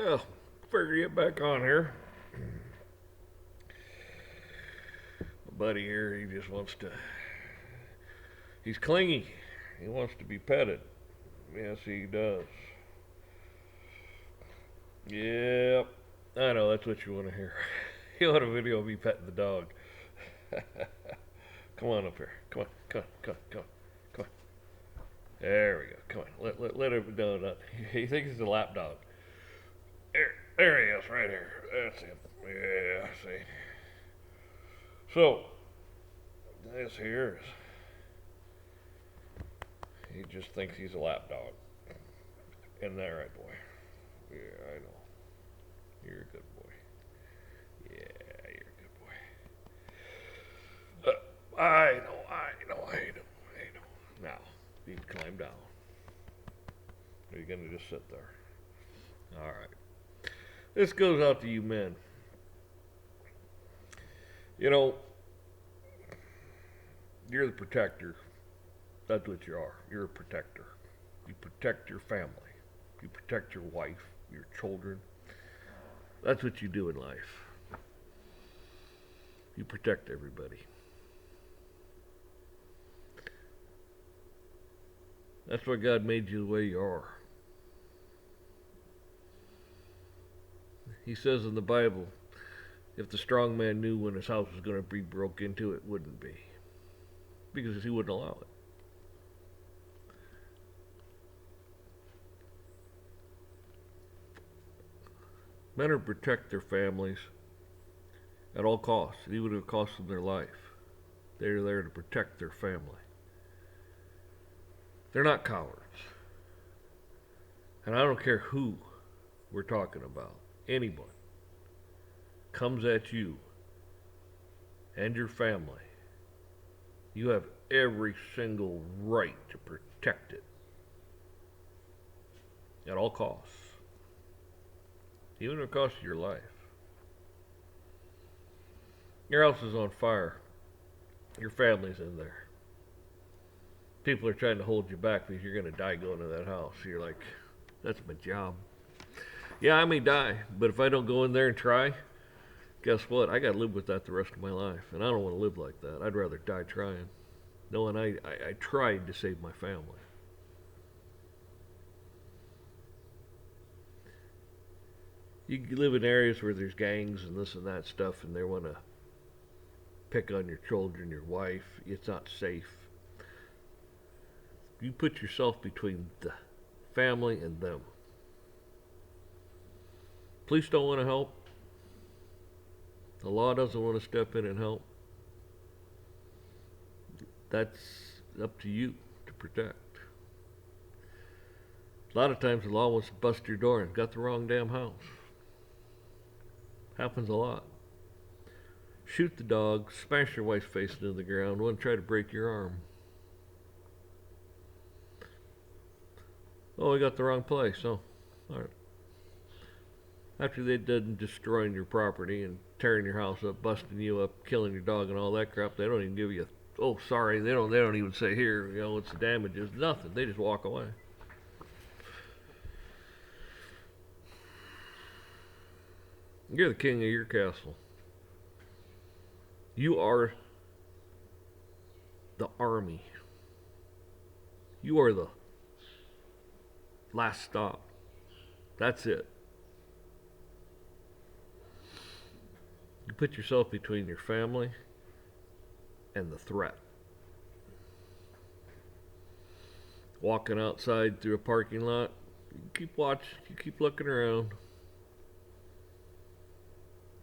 Well, figure get back on here. My buddy here, he just wants to. He's clingy. He wants to be petted. Yes, he does. Yep. I know, that's what you want to hear. You want a video of me petting the dog. Come on up here. Come on, come on, come on, come on, come on. There we go. Come on. Let him know that. He thinks he's a lap dog. There he is, right here. That's him. Yeah, see. So, this here is. He just thinks he's a lap dog. Isn't that right, boy? Yeah, I know. You're a good boy. Yeah, you're a good boy. I know. Now, you can climb down. Are you gonna just sit there? All right. This goes out to you men. You know, you're the protector. That's what you are. You're a protector. You protect your family. You protect your wife, your children. That's what you do in life. You protect everybody. That's why God made you the way you are. He says in the Bible, if the strong man knew when his house was going to be broke into, it wouldn't be. Because he wouldn't allow it. Men are to protect their families at all costs, even if it costs them their life. They're there to protect their family. They're not cowards. And I don't care who we're talking about. Anyone comes at you and your family, you have every single right to protect it at all costs, even if it costs you your life. Your house is on fire. Your family's in there. People are trying to hold you back because you're going to die going to that house. You're like, that's my job. Yeah, I may die, but if I don't go in there and try, guess what? I got to live with that the rest of my life. And I don't want to live like that. I'd rather die trying, knowing I tried to save my family. You live in areas where there's gangs and this and that stuff, and they want to pick on your children, your wife. It's not safe. You put yourself between the family and them. Police don't want to help. The law doesn't want to step in and help. That's up to you to protect. A lot of times the law wants to bust your door and got the wrong damn house. Happens a lot. Shoot the dog, smash your wife's face into the ground, want to try to break your arm. Oh, we got the wrong place. Oh, all right. After they done destroying your property and tearing your house up, busting you up, killing your dog and all that crap, they don't even give you a, oh, sorry. They don't even say here, what's the damages. Nothing. They just walk away. You're the king of your castle. You are the army. You are the last stop. That's it. You put yourself between your family and the threat. Walking outside through a parking lot, you keep watching, you keep looking around.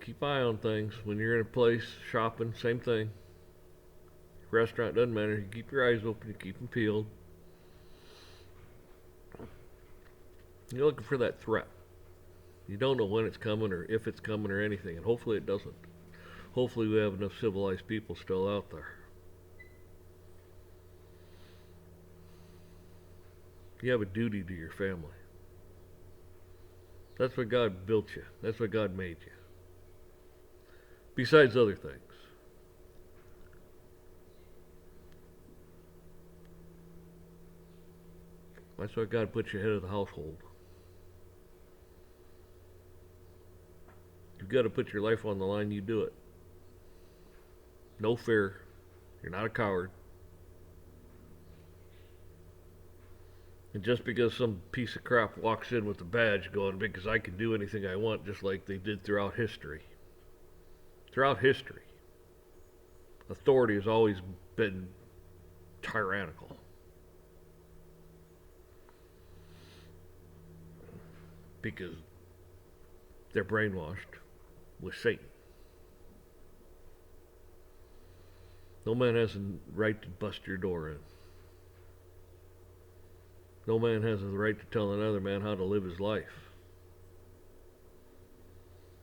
Keep eye on things. When you're in a place, shopping, same thing. Restaurant, doesn't matter. You keep your eyes open, you keep them peeled. You're looking for that threat. You don't know when it's coming or if it's coming or anything, and hopefully it doesn't. Hopefully we have enough civilized people still out there. You have a duty to your family. That's what God built you. That's what God made you. Besides other things. That's why God put you head of the household. you've got to put your life on the line, you do it. No fear. You're not a coward. And just because some piece of crap walks in with a badge going, because I can do anything I want, just like they did throughout history. Throughout history, authority has always been tyrannical. Because they're brainwashed with Satan. No man has a right to bust your door in. No man has the right to tell another man how to live his life.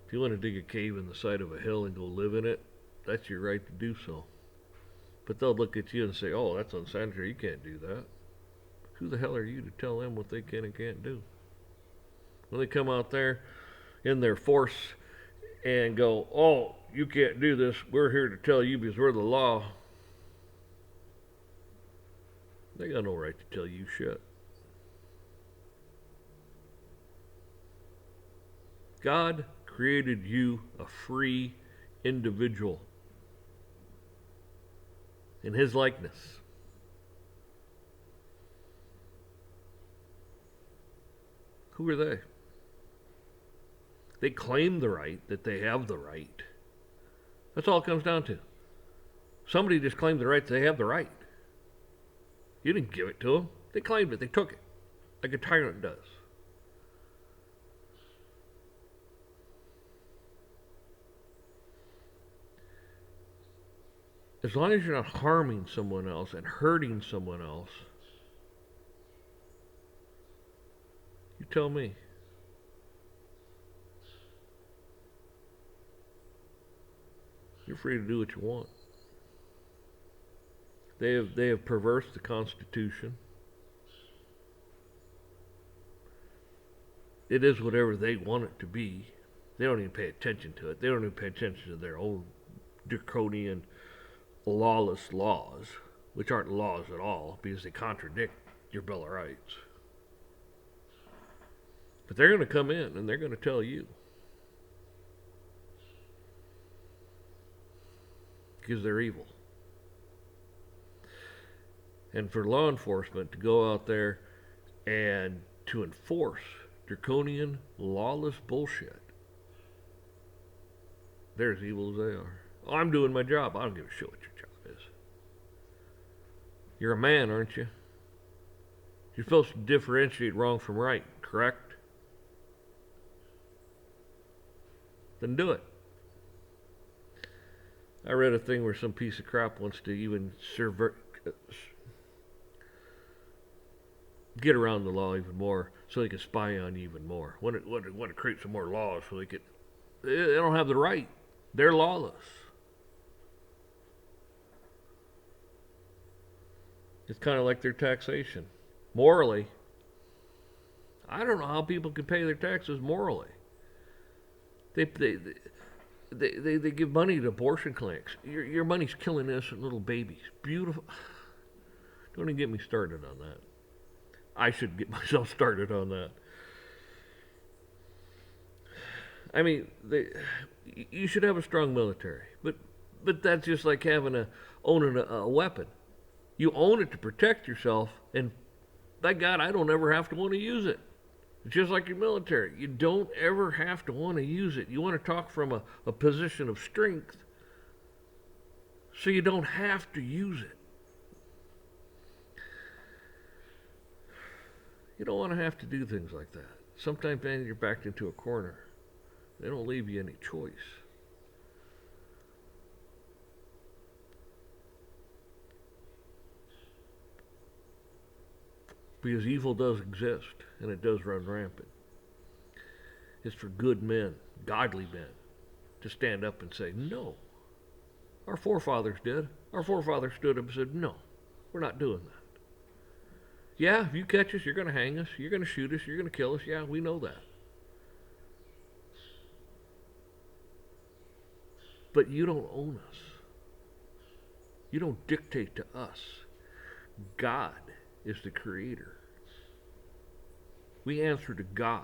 If you want to dig a cave in the side of a hill and go live in it, that's your right to do so. But they'll look at you and say, oh, that's unsanitary, you can't do that. Who the hell are you to tell them what they can and can't do? When they come out there in their force and go, oh, you can't do this, we're here to tell you because we're the law. They got no right to tell you shit. God created you a free individual in His likeness. Who are they? They claim the right, that they have the right. That's all it comes down to. Somebody just claimed the right that they have the right. You didn't give it to them. They claimed it. They took it. Like a tyrant does. As long as you're not harming someone else and hurting someone else, you tell me. You're free to do what you want. They have perversed the Constitution. It is whatever they want it to be. They don't even pay attention to it. They don't even pay attention to their own draconian, lawless laws, which aren't laws at all because they contradict your Bill of Rights. But they're going to come in and they're going to tell you. Because they're evil. And for law enforcement to go out there and to enforce draconian, lawless bullshit, they're as evil as they are. Oh, I'm doing my job. I don't give a shit what your job is. You're a man, aren't you? You're supposed to differentiate wrong from right, correct? Then do it. I read a thing where some piece of crap wants to even get around the law even more so they can spy on you even more. Want to create some more laws so they don't have the right. They're lawless. It's kind of like their taxation. Morally, I don't know how people can pay their taxes morally. They give money to abortion clinics. Your money's killing innocent little babies. Beautiful. Don't even get me started on that. I should get myself started on that. I mean, you should have a strong military, but that's just like owning a weapon. You own it to protect yourself, and by God, I don't ever have to want to use it. It's just like your military. You don't ever have to want to use it. You want to talk from a position of strength, so you don't have to use it. You don't want to have to do things like that. Sometimes, man, you're backed into a corner. They don't leave you any choice. Because evil does exist, and it does run rampant. It's for good men, godly men, to stand up and say, no. Our forefathers did. Our forefathers stood up and said, no, we're not doing that. Yeah, if you catch us, you're going to hang us, you're going to shoot us, you're going to kill us. Yeah, we know that. But you don't own us. You don't dictate to us. God is the creator. We answer to God.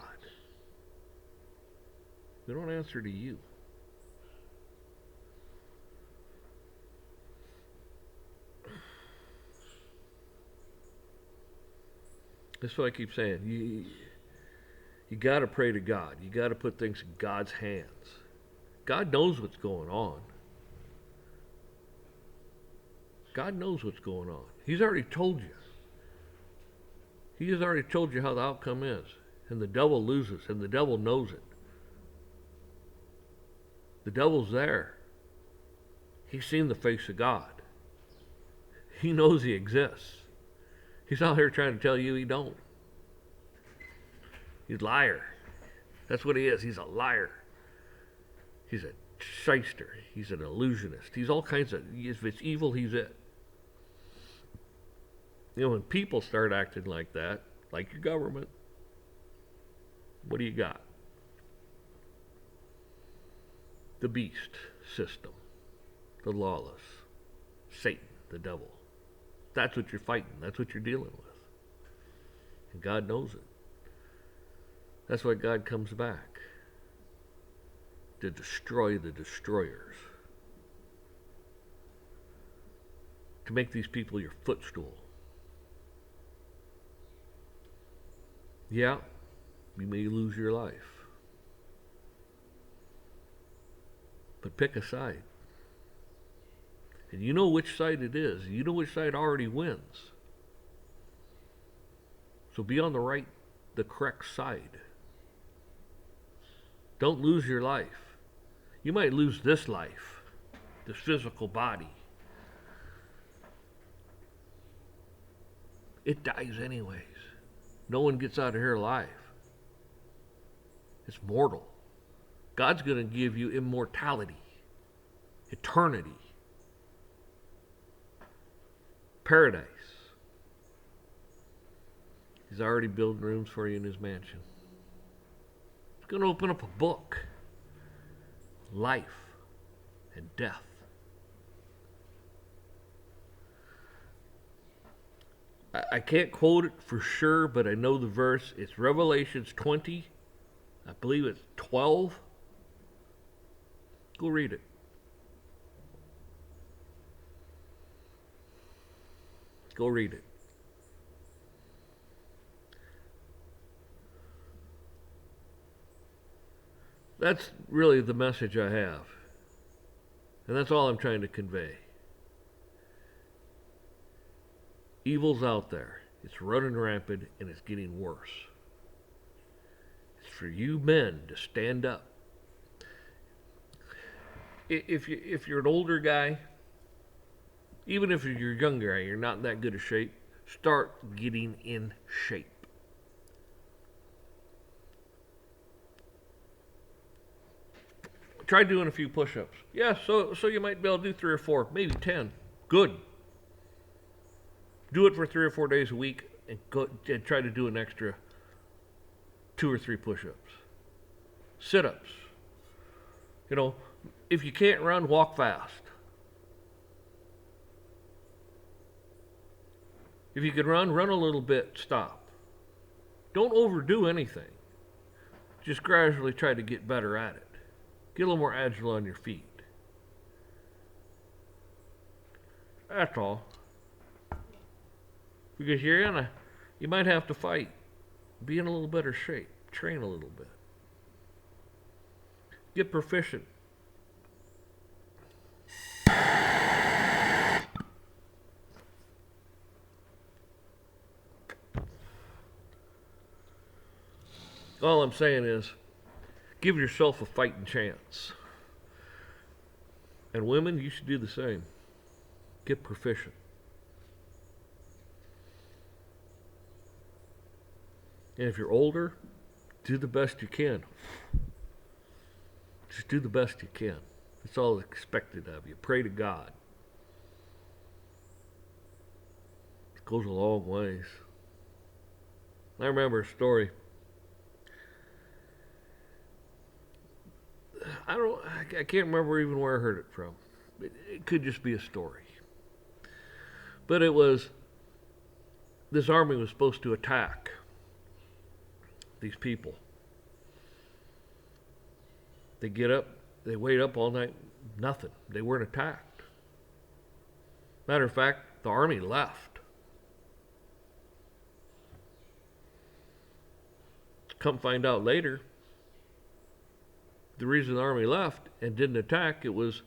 We don't answer to you. That's what I keep saying. You got to pray to God. You got to put things in God's hands. God knows what's going on. God knows what's going on. He's already told you. He has already told you how the outcome is. And the devil loses, and the devil knows it. The devil's there. He's seen the face of God. He knows he exists. He's out here trying to tell you he don't. He's a liar. That's what he is. He's a liar. He's a shyster. He's an illusionist. He's all kinds of, if it's evil, he's it. You know, when people start acting like that, like your government, what do you got? The beast system, the lawless, Satan, the devil. That's what you're fighting. That's what you're dealing with. And God knows it. That's why God comes back, to destroy the destroyers, to make these people your footstool. Yeah, you may lose your life, but pick a side. And you know which side it is. You know which side already wins. So be on the correct side. Don't lose your life. You might lose this life, this physical body. It dies anyways. No one gets out of here alive. It's mortal. God's going to give you immortality, eternity, paradise. He's already building rooms for you in his mansion. He's going to open up a book. Life and death. I can't quote it for sure, but I know the verse. It's Revelations 20. I believe it's 12. Go read it. Go read it. That's really the message I have. And that's all I'm trying to convey. Evil's out there. It's running rampant and it's getting worse. It's for you men to stand up. If you're an older guy, even if you're a younger guy, you're not in that good of shape, start getting in shape. Try doing a few push-ups. Yeah, so you might be able to do 3 or 4, maybe 10. Good. Do it for 3 or 4 days a week and go and try to do an extra 2 or 3 push-ups. Sit-ups. You know, if you can't run, walk fast. If you can run a little bit, stop. Don't overdo anything. Just gradually try to get better at it. Get a little more agile on your feet. That's all. Because you might have to fight. Be in a little better shape. Train a little bit. Get proficient. All I'm saying is, give yourself a fighting chance. And women, you should do the same. Get proficient. And if you're older, do the best you can. Just do the best you can. That's all expected of you. Pray to God. It goes a long ways. I remember a story. I can't remember even where I heard it from. It could just be a story. But it was, this army was supposed to attack these people. They get up, they wait up all night, nothing. They weren't attacked. Matter of fact, the army left. Come find out later, the reason the army left and didn't attack, it was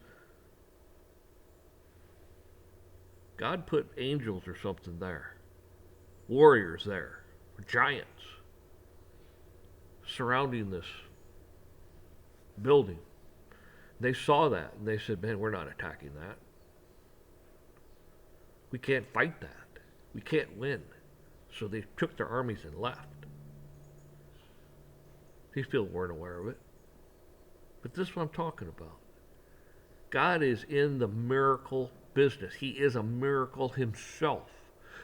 God put angels or something there, warriors there, giants surrounding this building. They saw that and they said, man, we're not attacking that. We can't fight that. We can't win. So they took their armies and left. These people weren't aware of it. But this is what I'm talking about. God is in the miracle business. He is a miracle himself.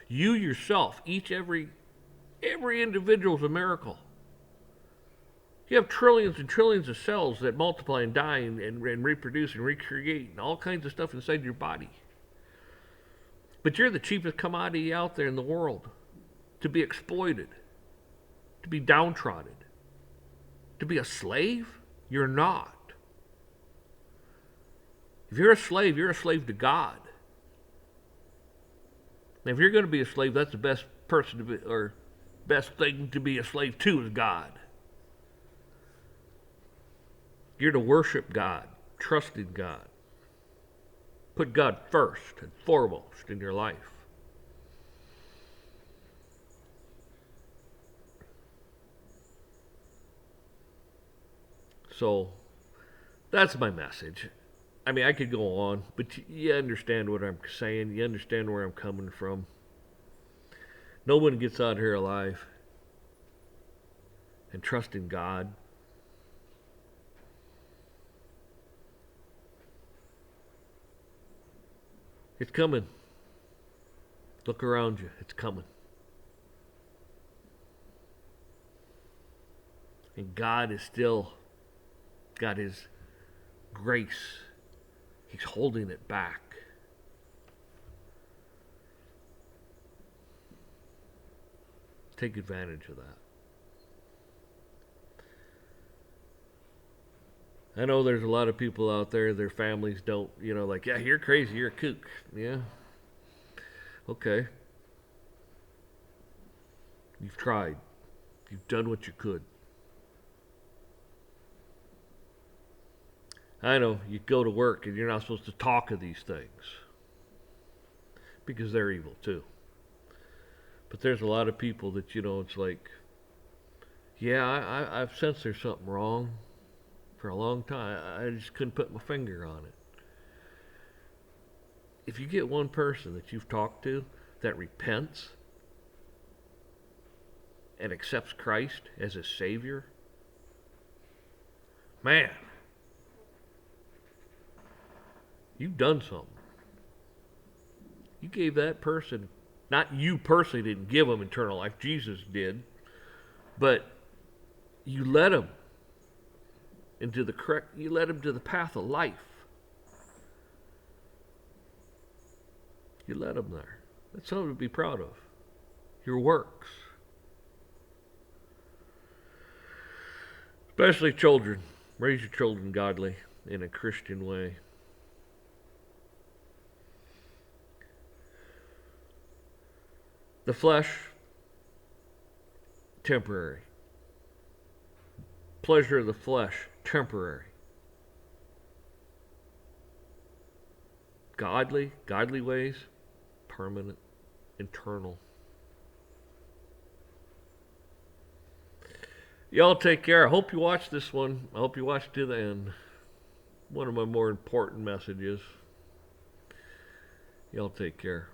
You yourself, every individual is a miracle. You have trillions and trillions of cells that multiply and die and reproduce and recreate and all kinds of stuff inside your body. But you're the cheapest commodity out there in the world to be exploited, to be downtrodden, to be a slave. You're not. If you're a slave to God. Now, if you're going to be a slave, that's the best person to be, or best thing to be a slave to is God. You're to worship God, trust in God. Put God first and foremost in your life. So, that's my message. I mean, I could go on, but you understand what I'm saying. You understand where I'm coming from. No one gets out here alive and trust in God. It's coming. Look around you. It's coming. And God is still got his grace. He's holding it back. Take advantage of that. I know there's a lot of people out there, their families don't, like, yeah, you're crazy, you're a kook. Yeah. Okay. You've tried. You've done what you could. I know you go to work and you're not supposed to talk of these things because they're evil too. But there's a lot of people that, it's like, yeah, I've sensed there's something wrong for a long time. I just couldn't put my finger on it. If you get one person that you've talked to that repents and accepts Christ as his Savior, man, you've done something. You gave that person, not you personally didn't give them eternal life, Jesus did, but you led them you led them to the path of life. You led them there. That's something to be proud of. Your works. Especially children. Raise your children godly in a Christian way. The flesh, temporary. Pleasure of the flesh, temporary. Godly ways, permanent, eternal. Y'all take care. I hope you watch this one. I hope you watch to the end. One of my more important messages. Y'all take care.